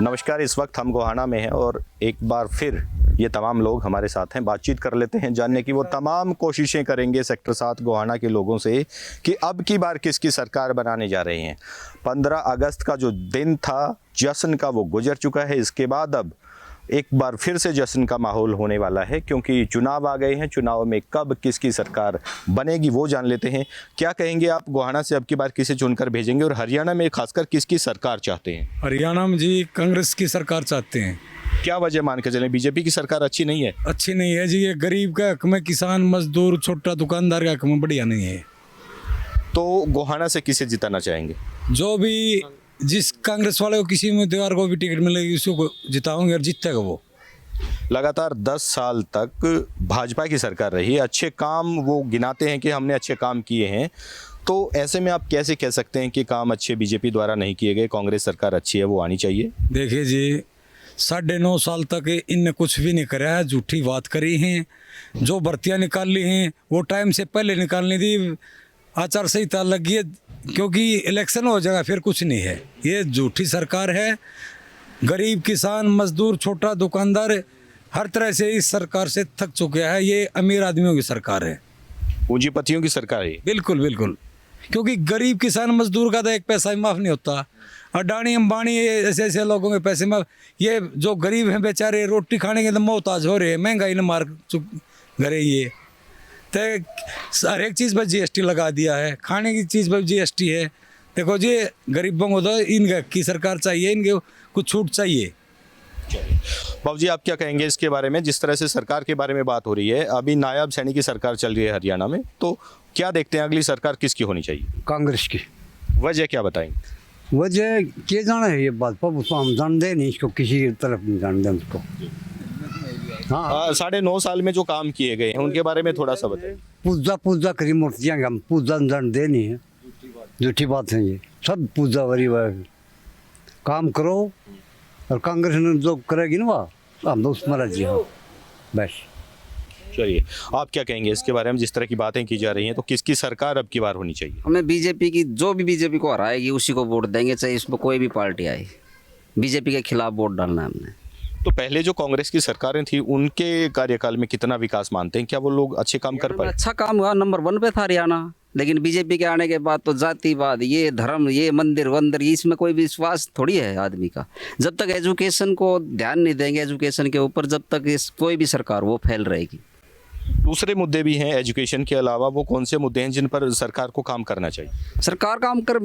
नमस्कार। इस वक्त हम गोहाना में हैं और एक बार फिर ये तमाम लोग हमारे साथ हैं। बातचीत कर लेते हैं, जानने की वो तमाम कोशिशें करेंगे सेक्टर 7 गोहाना के लोगों से कि अब की बार किसकी सरकार बनाने जा रहे हैं। 15 अगस्त का जो दिन था जश्न का वो गुजर चुका है। इसके बाद अब एक बार फिर से जश्न का माहौल होने वाला है क्योंकि चुनाव आ गए हैं। चुनाव में कब किसकी सरकार बनेगी वो जान लेते हैं। क्या कहेंगे आप, गोहाना से अब की बार किसे चुनकर भेजेंगे और हरियाणा में खासकर किसकी सरकार चाहते हैं? हरियाणा में जी कांग्रेस की सरकार चाहते हैं। क्या वजह मान के चलें, बीजेपी की सरकार अच्छी नहीं है? अच्छी नहीं है जी, ये गरीब का हक में, किसान मजदूर छोटा दुकानदार का हक में बढ़िया नहीं है। तो गोहाना से किसे जिताना चाहेंगे? जो भी जिस कांग्रेस वाले को किसी उम्मीदवार को भी टिकट मिलेगी उसको जिताओगे और जीतेगा वो। लगातार 10 साल तक भाजपा की सरकार रही है, अच्छे काम वो गिनाते हैं कि हमने अच्छे काम किए हैं। तो ऐसे में आप कैसे कह सकते हैं कि काम अच्छे बीजेपी द्वारा नहीं किए गए, कांग्रेस सरकार अच्छी है, वो आनी चाहिए? देखिए जी, 9.5 साल तक इनने कुछ भी नहीं करा है, झूठी बात करी हैं। जो भर्तियां निकाली हैं वो टाइम से पहले निकालनी थी, आचार संहिता लगी है क्योंकि इलेक्शन हो जाएगा, फिर कुछ नहीं है। ये झूठी सरकार है। गरीब किसान मजदूर छोटा दुकानदार हर तरह से इस सरकार से थक चुके हैं। ये अमीर आदमियों की सरकार है, पूंजीपतियों की सरकार है। बिल्कुल बिल्कुल, क्योंकि गरीब किसान मजदूर का तो एक पैसा भी माफ़ नहीं होता। अडानी अंबानी ऐसे ऐसे लोगों के पैसे माफ, ये जो गरीब हैं बेचारे रोटी खाने के तो मोहताज हो रहे हैं, महंगाई ने मार चुक गए। ये तो हर एक चीज़ पर जीएसटी लगा दिया है, खाने की चीज़ पर जीएसटी है। देखो जी, गरीबों को तो इनकी सरकार चाहिए, इनके कुछ छूट चाहिए। बाबू जी, आप क्या कहेंगे इसके बारे में? जिस तरह से सरकार के बारे में बात हो रही है, अभी नायाब सैनी की सरकार चल रही है हरियाणा में, तो क्या देखते हैं अगली सरकार किसकी होनी चाहिए? कांग्रेस की। वजह क्या बताएंगे? वजह क्या जाना है ये बात पर, उसको हम जानते नहीं, इसको किसी तरफ नहीं जानते उसको। हाँ, 9.5 साल में जो काम किए गए हैं उनके बारे में थोड़ा सा बताइए। पूजा करी मूर्तियाँ, हम पूजा जानते नहीं है, झूठी बात है ये सब। पूजा वरी काम करो और कांग्रेस ने जो करेगी ना वह हम तो उसमें राजी हो बस। चलिए, आप क्या कहेंगे इसके बारे में? जिस तरह की बातें की जा रही हैं, तो किसकी सरकार अब की बार होनी चाहिए? हमें बीजेपी की, जो भी बीजेपी को हराएगी उसी को वोट देंगे, चाहे इसमें कोई भी पार्टी आए। बीजेपी के खिलाफ वोट डालना है हमने। तो पहले जो कांग्रेस की सरकारें थी उनके कार्यकाल में कितना विकास मानते हैं? क्या वो लोग अच्छे काम कर पाए? अच्छा काम हुआ, नंबर 1 पे था हरियाणा। लेकिन बीजेपी के आने के बाद तो जातिवाद, ये धर्म, ये मंदिर वंदिर, इसमें कोई विश्वास थोड़ी है आदमी का। जब तक एजुकेशन को ध्यान नहीं देंगे, एजुकेशन के ऊपर, जब तक इस कोई भी सरकार वो फैल रहेगी। दूसरे मुद्दे भी हैं एजुकेशन के अलावा, वो कौन से मुद्दे हैं जिन पर सरकार को काम करना चाहिए? सरकार काम कर,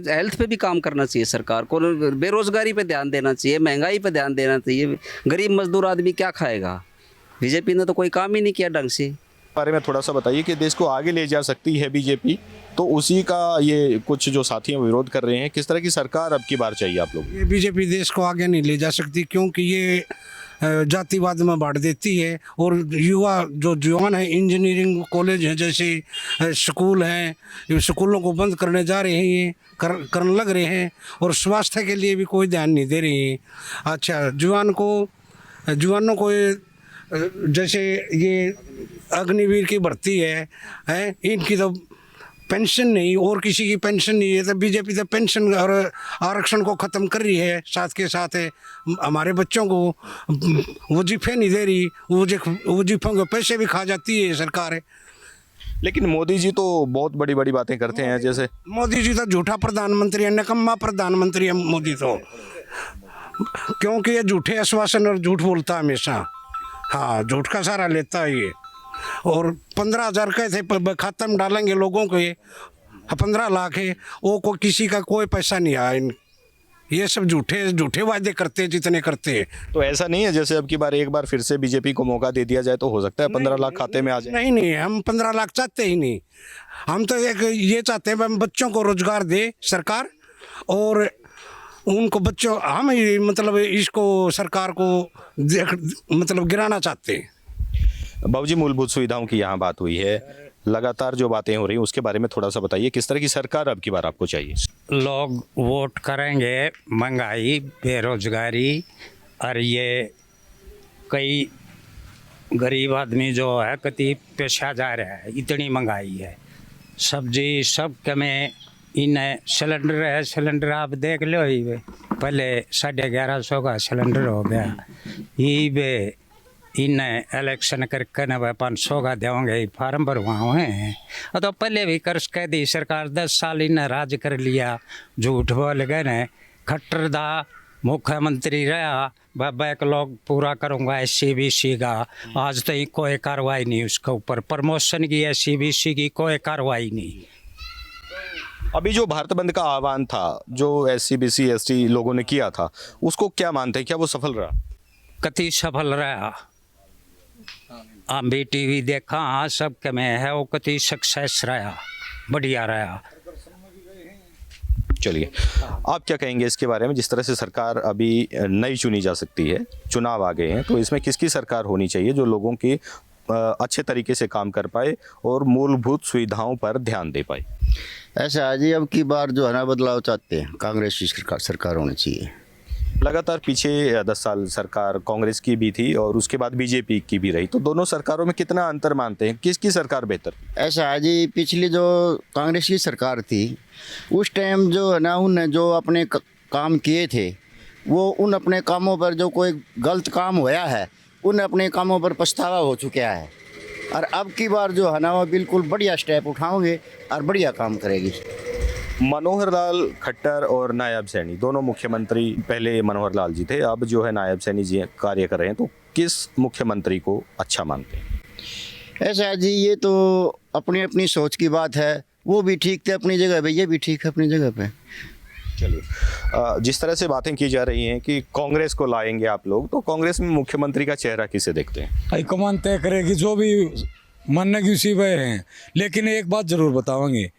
हेल्थ पे भी काम करना चाहिए सरकार को, बेरोजगारी पे ध्यान देना चाहिए, महंगाई पे ध्यान देना चाहिए। गरीब मजदूर आदमी क्या खाएगा? बीजेपी ने तो कोई काम ही नहीं किया ढंग से। बारे में थोड़ा सा बताइए कि देश को आगे ले जा सकती है बीजेपी, तो उसी का ये कुछ जो साथी हैं विरोध कर रहे हैं। किस तरह की सरकार अब की बार चाहिए आप लोग? ये बीजेपी देश को आगे नहीं ले जा सकती क्योंकि ये जातिवाद में बांट देती है। और युवा जो जवान है, इंजीनियरिंग कॉलेज हैं, जैसे स्कूल हैं, स्कूलों को बंद करने जा रहे हैं, करने लग रहे हैं। और स्वास्थ्य के लिए भी कोई ध्यान नहीं दे रही है। अच्छा, जवानों को जैसे ये अग्निवीर की भर्ती है, इनकी तो पेंशन नहीं, और किसी की पेंशन नहीं है। तो बीजेपी तो पेंशन और आरक्षण को ख़त्म कर रही है, साथ के साथ है हमारे बच्चों को वजीफे नहीं दे रही, वजीफों के पैसे भी खा जाती है सरकार है। लेकिन मोदी जी तो बहुत बड़ी बड़ी बातें करते हैं। जैसे मोदी जी तो झूठा प्रधानमंत्री है, निकम्मा प्रधानमंत्री है मोदी तो, क्योंकि ये झूठे आश्वासन और झूठ बोलता है हमेशा। हाँ, झूठ का सारा लेता है ये। और 15,000 कहे थे खाते में डालेंगे लोगों को, ये 15 लाख है, वो को किसी का कोई पैसा नहीं आया। ये सब झूठे वादे करते हैं जितने करते हैं। तो ऐसा नहीं है जैसे अब की बार एक बार फिर से बीजेपी को मौका दे दिया जाए तो हो सकता है 15 लाख खाते में आ जाए? नहीं, हम 15 लाख चाहते ही नहीं। हम तो एक ये चाहते हैं बच्चों को रोजगार दे सरकार, और उनको बच्चों हम मतलब इसको सरकार को मतलब गिराना चाहते हैं। बाबूजी, मूलभूत सुविधाओं की यहाँ बात हुई है, लगातार जो बातें हो रही हैं उसके बारे में थोड़ा सा बताइए। किस तरह की सरकार अब की बार आपको चाहिए? लोग वोट करेंगे, महंगाई, बेरोजगारी, और ये कई गरीब आदमी जो है कति पेशा जा रहा है, इतनी महंगाई है। सब्जी सब कमे, इन सिलेंडर है, सिलेंडर आप देख लो ही, पहले 1150 का सिलेंडर हो गया, ये बे इन्हें इलेक्शन करके न 500 का देंगे, फार्म भरवाए हैं। तो पहले भी कर्ज कह दी सरकार, 10 साल इन्हें राज कर लिया, झूठ बोल गए न। खट्टर दा मुख्यमंत्री रहा, बैकलॉग पूरा करूँगा SCBC का, आज तक कोई कार्रवाई नहीं उसके ऊपर। प्रमोशन की SCBC की कोई कार्रवाई नहीं। अभी जो भारत बंद का आह्वान था, जो SCBC ST लोगों ने किया था, उसको क्या मानते हैं, क्या वो सफल रहा? कति सफल रहा। हम भी टीवी देखा, हाँ सब के में है, वो कति सक्सेस रहा, बढ़िया रहा। चलिए, आप क्या कहेंगे इसके बारे में? जिस तरह से सरकार अभी नई चुनी जा सकती है, चुनाव आ गए हैं, तो इसमें किसकी सरकार होनी चाहिए जो लोगों के अच्छे तरीके से काम कर पाए और मूलभूत सुविधाओं पर ध्यान दे पाए? ऐसा है जी, अब की बार जो है ना बदलाव चाहते हैं, कांग्रेस की सरकार होनी चाहिए। लगातार पीछे 10 साल सरकार कांग्रेस की भी थी और उसके बाद बीजेपी की भी रही, तो दोनों सरकारों में कितना अंतर मानते हैं, किसकी सरकार बेहतर? ऐसा है जी, पिछली जो कांग्रेस की सरकार थी उस टाइम जो है ना, उनने जो अपने काम किए थे, वो उन अपने कामों पर जो कोई गलत काम होया है, उन अपने कामों पर पछतावा हो चुका है। और अब की बार जो है ना, वो बिल्कुल बढ़िया स्टेप उठाओगे और बढ़िया काम करेगी। मनोहर लाल खट्टर और नायब सैनी दोनों मुख्यमंत्री, पहले मनोहर लाल जी थे, अब जो है नायब सैनी जी कार्य कर रहे हैं, तो किस मुख्यमंत्री को अच्छा मानते हैं? ऐसा है जी, ये तो अपनी अपनी सोच की बात है। वो भी ठीक थे अपनी जगह पे, ये भी ठीक है अपनी जगह पे। चलिए, जिस तरह से बातें की जा रही हैं कि कांग्रेस को लाएंगे आप लोग, तो कांग्रेस में मुख्यमंत्री का चेहरा किसे देखते हैं? हाईकमान तय करेगी, जो भी मानने की उसी वह हैं। लेकिन एक बात जरूर बतावांगे,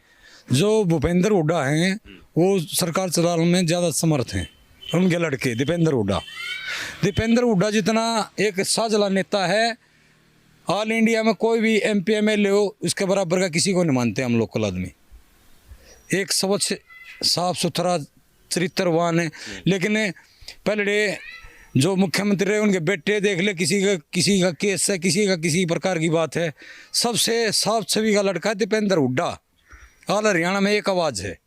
जो भूपेंद्र हुड्डा हैं वो सरकार चलाने में ज़्यादा समर्थ हैं। उनके लड़के दीपेंद्र हुड्डा जितना एक साझला नेता है, ऑल इंडिया में कोई भी MP MLA हो उसके बराबर का किसी को नहीं मानते हम लोकल आदमी। एक स्वच्छ साफ सुथरा चरित्रवान है। लेकिन पहले जो मुख्यमंत्री रहे उनके बेटे देख ले, किसी का केस है, किसी का किसी प्रकार की बात है। सबसे साफ छवि का लड़का है दीपेंद्र हुड्डा। ऑल हरियाणा में एक आवाज़ है,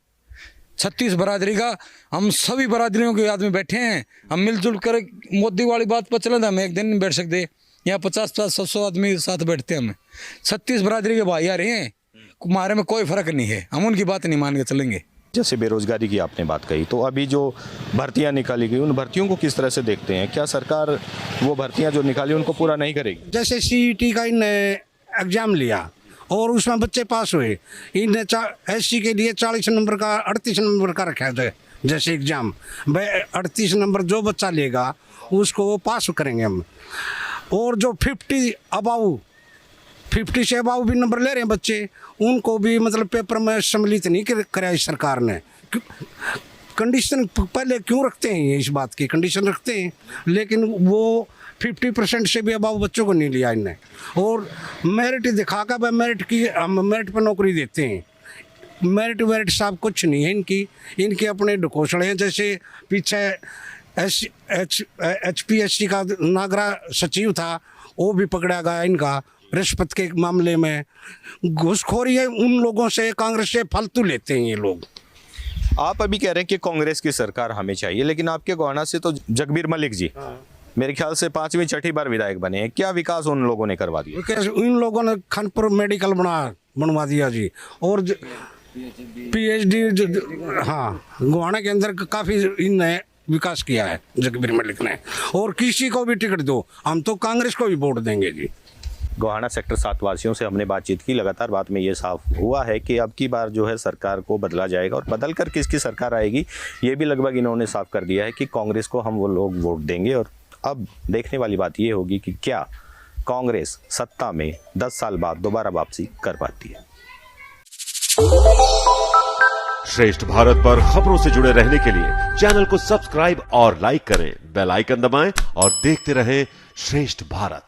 36 बरादरी का, हम सभी बरादरियों के आदमी बैठे हैं। हम मिलजुल कर मोदी वाली बात पर चले, हम एक दिन नहीं बैठ सकते। यहाँ 50-100 आदमी साथ बैठते हैं। हमें 36 बरादरी के भाई आ रहे हैं, हमारे में कोई फ़र्क नहीं है, हम उनकी बात नहीं मान के चलेंगे। जैसे बेरोजगारी की आपने बात कही, तो अभी जो भर्तियां निकाली गई, उन भर्तियों को किस तरह से देखते हैं? क्या सरकार वो भर्तियां जो निकाली उनको पूरा नहीं करेगी? जैसे CET का इनने एग्ज़ाम लिया और उसमें बच्चे पास हुए, इनने SC के लिए 40 नंबर का 38 नंबर का रखा था जैसे एग्ज़ाम। भाई 38 नंबर जो बच्चा लेगा उसको वो पास करेंगे हम। और जो 50 से अबाउ भी नंबर ले रहे हैं बच्चे, उनको भी मतलब पेपर में सम्मिलित नहीं कराया इस सरकार ने। कंडीशन पहले क्यों रखते हैं, ये इस बात की कंडीशन रखते हैं, लेकिन वो 50% से भी अबाउ बच्चों को नहीं लिया इनने। और मेरिट दिखाकर भाई हम मेरिट पर नौकरी देते हैं। मेरिट साहब कुछ नहीं है इनके अपने ढकोसड़े हैं। जैसे पीछे HPSC का नागरा सचिव था, वो भी पकड़ा गया इनका रिश्वत के मामले में। घूसखोरी है उन लोगों से, कांग्रेस से फालतू लेते हैं ये लोग। आप अभी कह रहे हैं कि कांग्रेस की सरकार हमें चाहिए, लेकिन आपके गोहाना से तो जगबीर मलिक जी मेरे ख्याल से 5वीं-6ठी बार विधायक बने हैं। क्या विकास उन लोगों ने करवा दिया? इन लोगों ने खानपुर मेडिकल बनवा दिया जी, और PhD हाँ गोहाना के अंदर काफ़ी इनने विकास किया है जगबीर मलिक ने। और किसी को भी टिकट दो, हम तो कांग्रेस को भी वोट देंगे जी। गोहाना सेक्टर 7 वासियों से हमने बातचीत की, लगातार बात में ये साफ हुआ है कि अब की बार जो है सरकार को बदला जाएगा, और बदल कर किसकी सरकार आएगी ये भी लगभग इन्होंने साफ कर दिया है कि कांग्रेस को हम वो लोग वोट देंगे। और अब देखने वाली बात ये होगी कि क्या कांग्रेस सत्ता में 10 साल बाद दोबारा वापसी कर पाती है। श्रेष्ठ भारत पर खबरों से जुड़े रहने के लिए चैनल को सब्सक्राइब और लाइक करें, बेल आइकन दबाएं और देखते रहें श्रेष्ठ भारत।